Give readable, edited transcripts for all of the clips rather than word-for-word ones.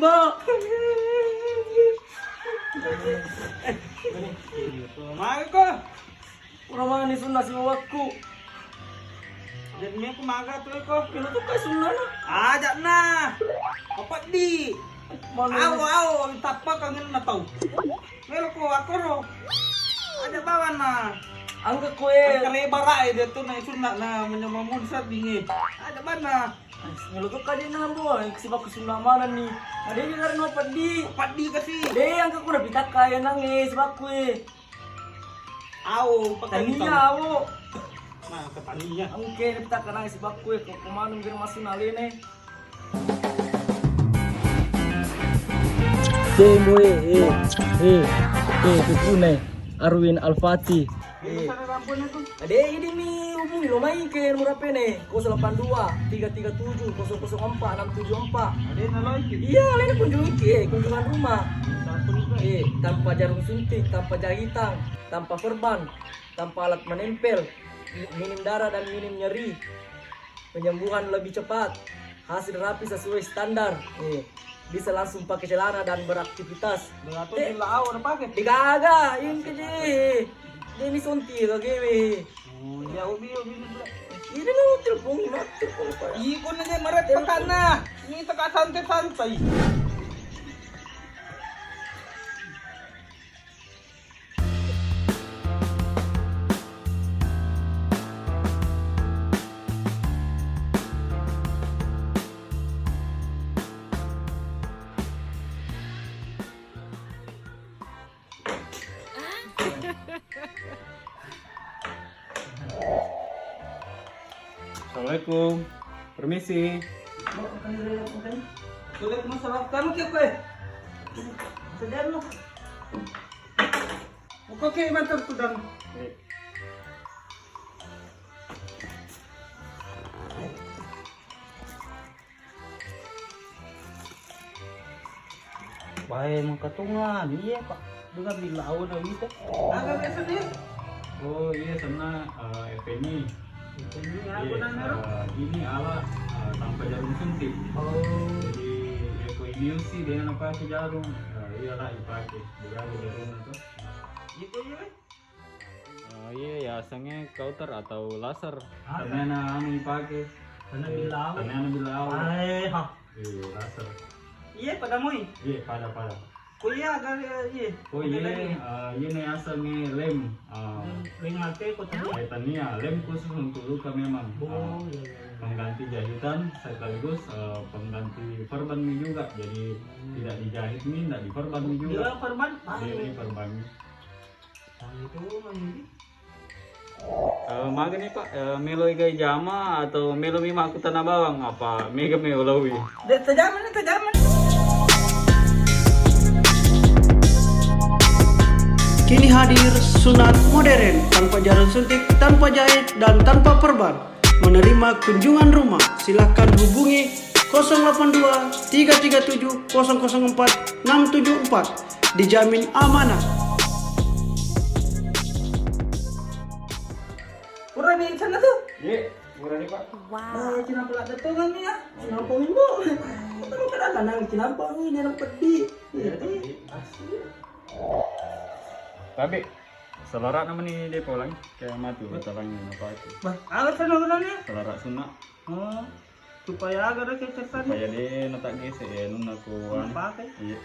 Mbak. Mari ko. Kurang mana ni sunna si mamaku. Jadi ni aku maga tu ko. Kena tu kai sunna na. Ajak na. Apa di? Mana? Aw, tapak kangen na tau. Melo ko ako ro. Ajak bawa na. Angka kue. Kare bara dia tu na sunna na menyamamun sa dingin. Ajak mana? Melo tu kadi na mo. Si baku sunna mana ni? Ada ni karena apa di? Apa di kasi? Deh, angka ku na pitak kaya nangis si baku eh. Aw, pakai Tania awo. Nah, ke taninya. Angke na pitak nangis si baku eh. Kung kumanong bir masunna lene. Demoe Pupune Arwin Al-Fatih. Sana rampun itu. Ade ini mi hubungi lo main ke nomor apa nih? 082 337 004 674. Ada na lagi. Iya, lain kunjungi ke kunjungan rumah. Tanpa jarum suntik, tanpa jahitan, tanpa perban, tanpa alat menempel, minim darah dan minim nyeri. Penyembuhan lebih cepat, hasil rapi sesuai standar. Bisa langsung pakai celana dan beraktivitas. Atau di lau na pakai. Digaga, yun kaji. Ini sonti kage. Oh, ya ubi pula. Ini na telepon pa. Ikon na niya marat pakan na. Ini taka santai-santai. Assalamualaikum, permisi. Sulit masalah kamu ke kue. Sedang lo. Kok ke mantap tu dan. Baik makatungan, iya pak. Dengan di laut gitu. Agak biasa ni. Oh iya sana FNI. Ini aku na meron. Ini alat tanpa jarum suntik. Jadi ekoimusi dengan apa jarum. Iya lah dipakai. Berapa jarum itu? Itu ya. Iya ya asalnya kauter atau laser. Karena anu dipakai. Karena bilau. Karena anu bilau. Ha. Iya laser. Iya pada moi. Iya pada. Kuya agak iya. Oh iya, ini asalnya lem. Ring ate ko tadi. Kaitannya lem khusus untuk luka memang. Oh iya. Pengganti jahitan sekaligus pengganti perban mie juga. Jadi tidak dijahit mie, tidak diperban mie juga. Dia perban. Ini perban mie. Itu mandi. Maga nih pak, melo igai jama atau melo mie maku tanah bawang apa mega melo lawi? Tajaman. Kini hadir sunat modern tanpa jarum suntik, tanpa jahit, dan tanpa perban. Menerima kunjungan rumah, silakan hubungi 082 337 004 674. Dijamin amanah. Kurang di sana tuh. Iya, murah nih pak. Wow. Cina pula datangan ni ya. Cinampong ibu. Kita mau kadang-kadang cinampong ini orang pedih. Tapi selarat nama nih dia pulang kayak mati masalahnya apa itu? Bah, alasan orangnya. Selarat sunnah. Oh, supaya agar ada cetan. Kayak dia notak gese ya nun aku pakai. Iya.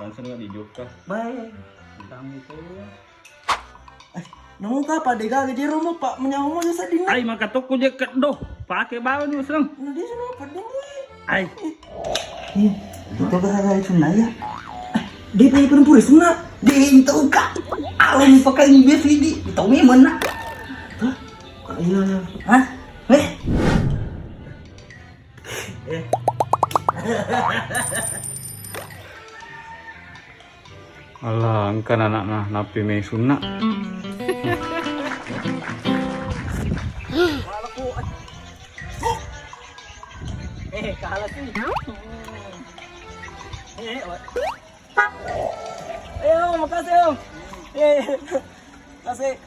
Langsung nggak di Jogja. Baik. Tentang itu. Namun kapa dega di rumah Pak menyawa ya sedih. Ay, maka toko je kedoh. Pakai bawa ni usang. Nah dia sana pedih. Ay. Itu gara-gara sunna ya. Dia punya perempuan sunna. Dia tahu kak. Alam pakai ini biasa ini. Tahu memang nak. Hah? Iya. Hah? Alah, kan anak napi me sunnah. Kalah sih. Ayo, makasih om. Kasih.